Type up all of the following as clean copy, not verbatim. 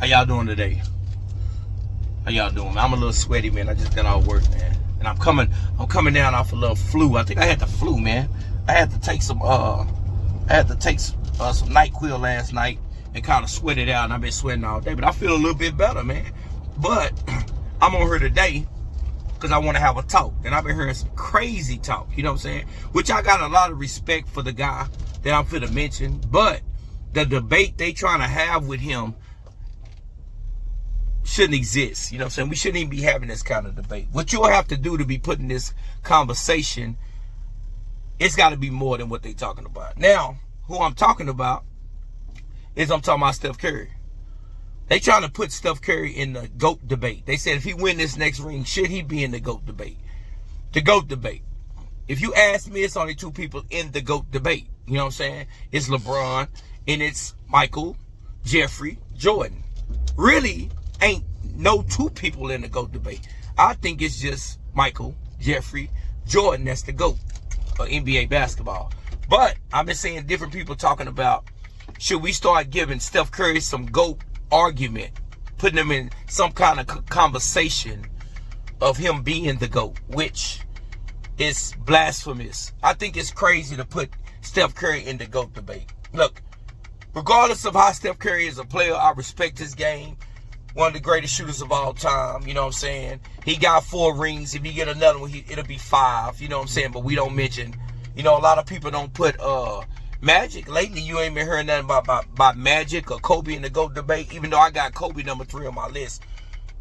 How y'all doing today? How y'all doing, man? I'm a little sweaty, man. I just got out of work, man. And I'm coming down off a little flu. I think I had the flu, man. I had to take some some NyQuil last night and kind of sweat it out, and I've been sweating all day. But I feel a little bit better, man. But I'm on here today because I want to have a talk. And I've been hearing some crazy talk, you know what I'm saying? Which I got a lot of respect for the guy that I'm finna mention. But the debate they trying to have with him shouldn't exist. You know what I'm saying? We shouldn't even be having this kind of debate. What you'll have to do to be putting this conversation, it's got to be more than what they're talking about. Now, who I'm talking about is I'm talking about Steph Curry. They trying to put Steph Curry in the GOAT debate. They said if he win this next ring, should he be in the GOAT debate? The GOAT debate. If you ask me, it's only two people in the GOAT debate. You know what I'm saying? It's LeBron and it's Michael, Jeffrey, Jordan. Really ain't no two people in the GOAT debate. I think it's just Michael, Jeffrey, Jordan that's the GOAT of NBA basketball. But I've been seeing different people talking about, should we start giving Steph Curry some GOAT argument, putting him in some kind of conversation of him being the GOAT, which is blasphemous. I think it's crazy to put Steph Curry in the GOAT debate. Look, regardless of how Steph Curry is a player, I respect his game. One of the greatest shooters of all time, you know what I'm saying? He got 4 rings. If he get another one, it'll be 5, you know what I'm saying? But we don't mention, you know, a lot of people don't put Magic. Lately, you ain't been hearing nothing about Magic or Kobe in the GOAT debate, even though I got Kobe number 3 on my list.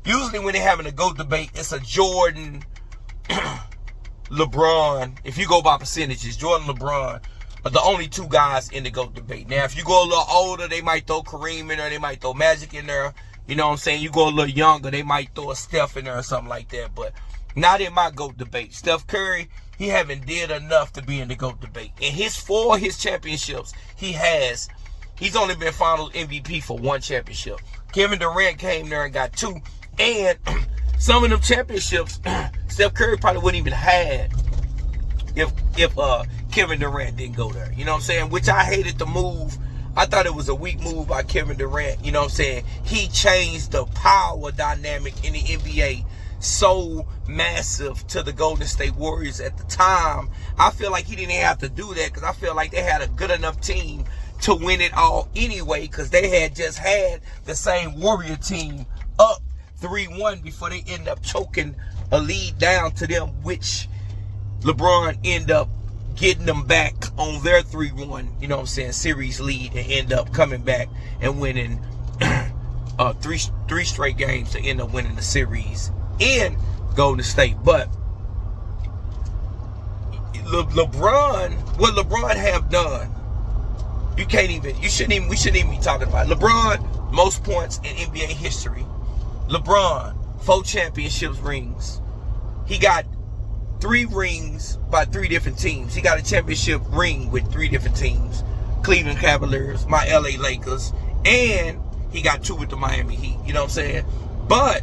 Usually when they're having a GOAT debate, it's a Jordan, LeBron. If you go by percentages, Jordan, LeBron are the only 2 guys in the GOAT debate. Now, if you go a little older, they might throw Kareem in there. They might throw Magic in there. You know what I'm saying? You go a little younger, they might throw a Steph in there or something like that. But not in my GOAT debate. Steph Curry, he haven't did enough to be in the GOAT debate. In his 4 championships, he's only been final MVP for 1 championship. Kevin Durant came there and got 2. And some of them championships, Steph Curry probably wouldn't even have if Kevin Durant didn't go there. You know what I'm saying? Which I hated the move. I thought it was a weak move by Kevin Durant. You know what I'm saying? He changed the power dynamic in the NBA so massive to the Golden State Warriors at the time. I feel like he didn't have to do that because I feel like they had a good enough team to win it all anyway, because they had just had the same Warrior team up 3-1 before they ended up choking a lead down to them, which LeBron ended up getting them back on their 3-1, you know what I'm saying, series lead, and end up coming back and winning three straight games to end up winning the series in Golden State. But LeBron, what LeBron have done, we shouldn't even be talking about it. LeBron, most points in NBA history. LeBron, 4 championships rings. He got 3 rings by 3 different teams. He got a championship ring with 3 different teams. Cleveland Cavaliers, my LA Lakers, and he got 2 with the Miami Heat. You know what I'm saying? But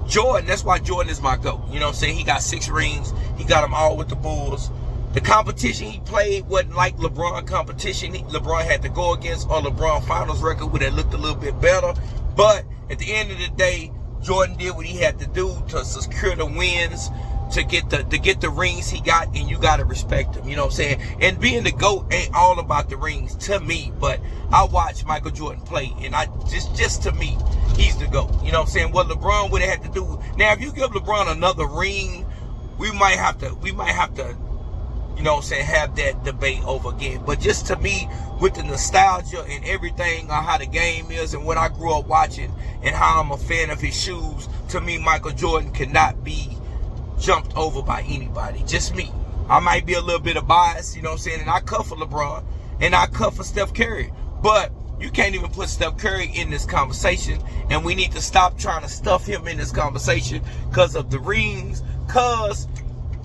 Jordan, that's why Jordan is my GOAT. You know what I'm saying? He got 6 rings. He got them all with the Bulls. The competition he played wasn't like LeBron competition. LeBron had to go against, or LeBron finals record would have looked a little bit better. But at the end of the day, Jordan did what he had to do to secure the wins, to get the rings he got, and you gotta respect him. You know what I'm saying? And being the GOAT ain't all about the rings to me, but I watch Michael Jordan play, and I just to me, he's the GOAT. You know what I'm saying? What LeBron would have had to do. Now, if you give LeBron another ring, we might have to, you know what I'm saying, have that debate over again. But just to me, with the nostalgia and everything on how the game is and what I grew up watching and how I'm a fan of his shoes, to me, Michael Jordan cannot be jumped over by anybody. Just me. I might be a little bit of bias, you know what I'm saying, and I cut for LeBron and I cut for Steph Curry. But you can't even put Steph Curry in this conversation, and we need to stop trying to stuff him in this conversation because of the rings, because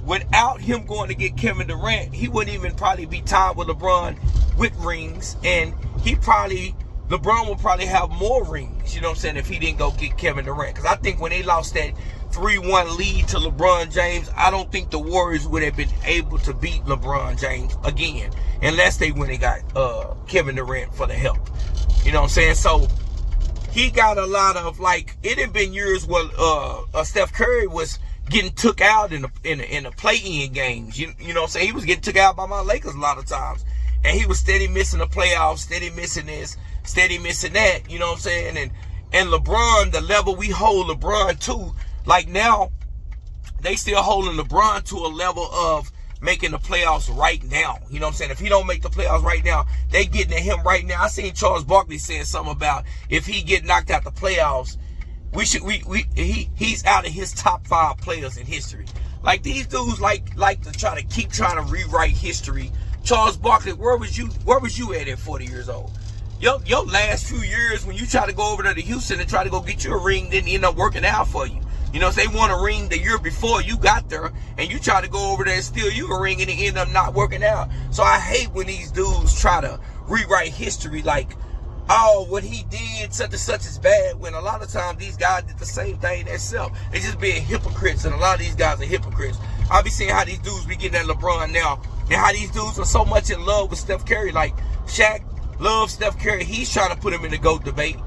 without him going to get Kevin Durant, he wouldn't even probably be tied with LeBron with rings, and LeBron would probably have more rings, you know what I'm saying, if he didn't go get Kevin Durant. Because I think when they lost that 3-1 lead to LeBron James, I don't think the Warriors would have been able to beat LeBron James again unless they went and got Kevin Durant for the help. You know what I'm saying? So he got a lot of, like, it had been years where Steph Curry was getting took out in the play-in games. You know what I'm saying? He was getting took out by my Lakers a lot of times. And he was steady missing the playoffs, steady missing this, steady missing that. You know what I'm saying? And LeBron, the level we hold LeBron to, like now, they still holding LeBron to a level of making the playoffs right now. You know what I'm saying? If he don't make the playoffs right now, they getting at him right now. I seen Charles Barkley saying something about if he get knocked out the playoffs, he's out of his top 5 players in history. Like, these dudes like to try to keep trying to rewrite history. Charles Barkley, where was you at 40 years old? Your last few years when you try to go over there to Houston and try to go get you a ring didn't end up working out for you. You know, if they won a ring the year before you got there and you try to go over there and steal you a ring and it end up not working out. So I hate when these dudes try to rewrite history like, oh, what he did, such and such is bad, when a lot of times these guys did the same thing themselves. They just being hypocrites, and a lot of these guys are hypocrites. I be seeing how these dudes be getting at LeBron now, and how these dudes are so much in love with Steph Curry. Like, Shaq loves Steph Curry. He's trying to put him in the GOAT debate.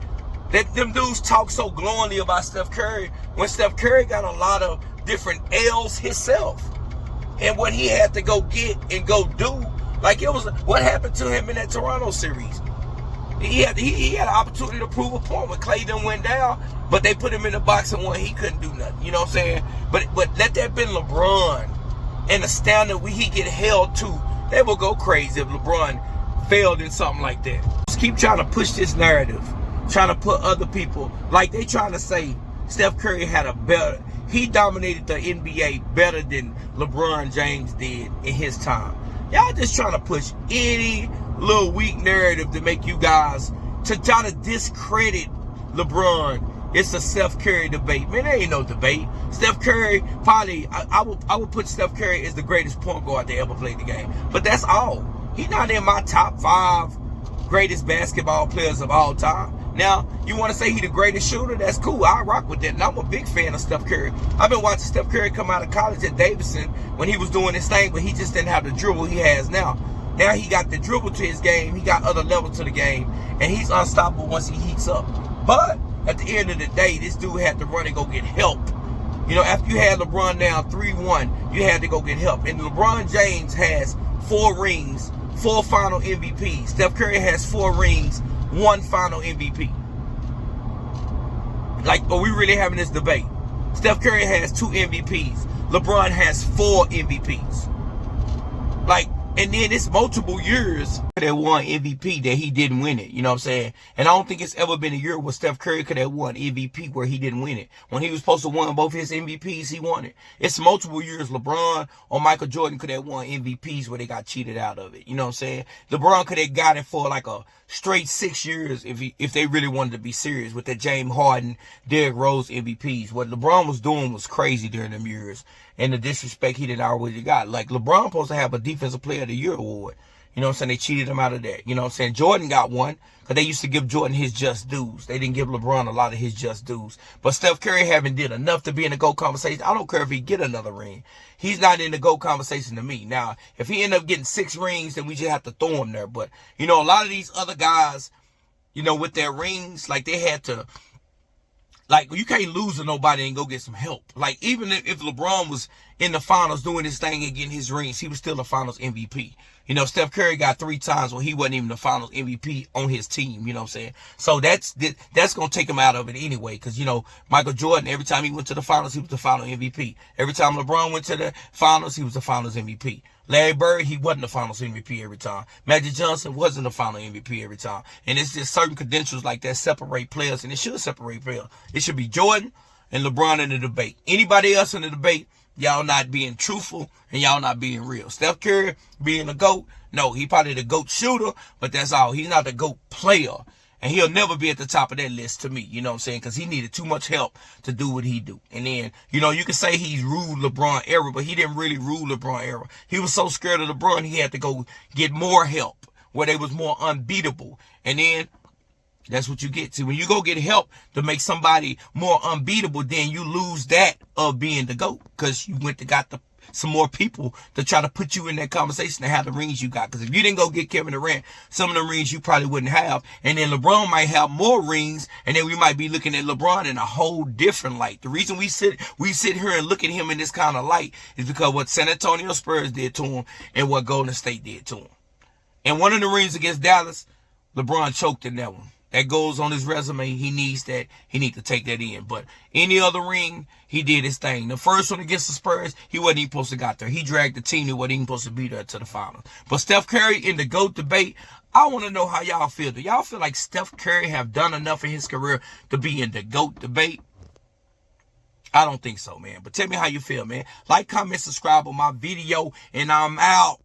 Them dudes talk so glowingly about Steph Curry when Steph Curry got a lot of different L's himself. And what he had to go get and go do, like it was what happened to him in that Toronto series. He had an opportunity to prove a point when Clay done went down, but they put him in the box and he couldn't do nothing. You know what I'm saying? But let that been LeBron and the standard he get held to, they will go crazy if LeBron failed in something like that. Just keep trying to push this narrative, trying to put other people, like they trying to say Steph Curry he dominated the NBA better than LeBron James did in his time. Y'all just trying to push any little weak narrative to make you guys, to try to discredit LeBron. It's a Steph Curry debate. Man, there ain't no debate. Steph Curry, probably, I would put Steph Curry as the greatest point guard that ever played the game. But that's all. He's not in my top 5 greatest basketball players of all time. Now, you want to say he the greatest shooter? That's cool. I rock with that. And I'm a big fan of Steph Curry. I've been watching Steph Curry come out of college at Davidson when he was doing his thing, but he just didn't have the dribble he has now. Now he got the dribble to his game. He got other levels to the game. And he's unstoppable once he heats up. But at the end of the day, this dude had to run and go get help. You know, after you had LeBron down 3-1, you had to go get help. And LeBron James has 4 rings, 4 final MVPs. Steph Curry has 4 rings, 1 final MVP. Like, are we really having this debate? Steph Curry has 2 MVPs. LeBron has 4 MVPs. Like, and then it's multiple years that won MVP that he didn't win it. You know what I'm saying? And I don't think it's ever been a year where Steph Curry could have won MVP where he didn't win it. When he was supposed to win both his MVPs, he won it. It's multiple years LeBron or Michael Jordan could have won MVPs where they got cheated out of it. You know what I'm saying? LeBron could have got it for like a straight 6 years if they really wanted to be serious with the James Harden, Derrick Rose MVPs. What LeBron was doing was crazy during them years. And the disrespect he did already got. Like, LeBron supposed to have a Defensive Player of the Year award. You know what I'm saying? They cheated him out of that. You know what I'm saying? Jordan got one because they used to give Jordan his just dues. They didn't give LeBron a lot of his just dues. But Steph Curry haven't did enough to be in the GOAT conversation. I don't care if he get another ring. He's not in the GOAT conversation to me. Now, if he end up getting 6 rings, then we just have to throw him there. But, you know, a lot of these other guys, you know, with their rings, like, they had to, like, you can't lose to nobody and go get some help. Like, even if LeBron was in the finals doing his thing and getting his rings, he was still the finals MVP. You know, Steph Curry got 3 times when he wasn't even the finals MVP on his team. You know what I'm saying? So that's going to take him out of it anyway. Because, you know, Michael Jordan, every time he went to the finals, he was the final MVP. Every time LeBron went to the finals, he was the finals MVP. Larry Bird, he wasn't the finals MVP every time. Magic Johnson wasn't the final MVP every time. And it's just certain credentials like that separate players, and it should separate players. It should be Jordan and LeBron in the debate. Anybody else in the debate, y'all not being truthful and y'all not being real. Steph Curry being a GOAT, no, he probably the GOAT shooter, but that's all. He's not the GOAT player. And he'll never be at the top of that list to me, you know what I'm saying? Because he needed too much help to do what he do. And then, you know, you can say he's ruled LeBron era, but he didn't really rule LeBron era. He was so scared of LeBron, he had to go get more help where they was more unbeatable. And then that's what you get to. When you go get help to make somebody more unbeatable, then you lose that of being the GOAT because you went to got the some more people to try to put you in that conversation to have the rings you got. Because if you didn't go get Kevin Durant, some of the rings you probably wouldn't have. And then LeBron might have more rings, and then we might be looking at LeBron in a whole different light. The reason we sit here and look at him in this kind of light is because what San Antonio Spurs did to him and what Golden State did to him. And one of the rings against Dallas, LeBron choked in that one. That goes on his resume. He needs that. He needs to take that in. But any other ring, he did his thing. The first one against the Spurs, he wasn't even supposed to got there. He dragged the team that wasn't even supposed to be there to the finals. But Steph Curry in the GOAT debate, I want to know how y'all feel. Do y'all feel like Steph Curry have done enough in his career to be in the GOAT debate? I don't think so, man. But tell me how you feel, man. Like, comment, subscribe on my video, and I'm out.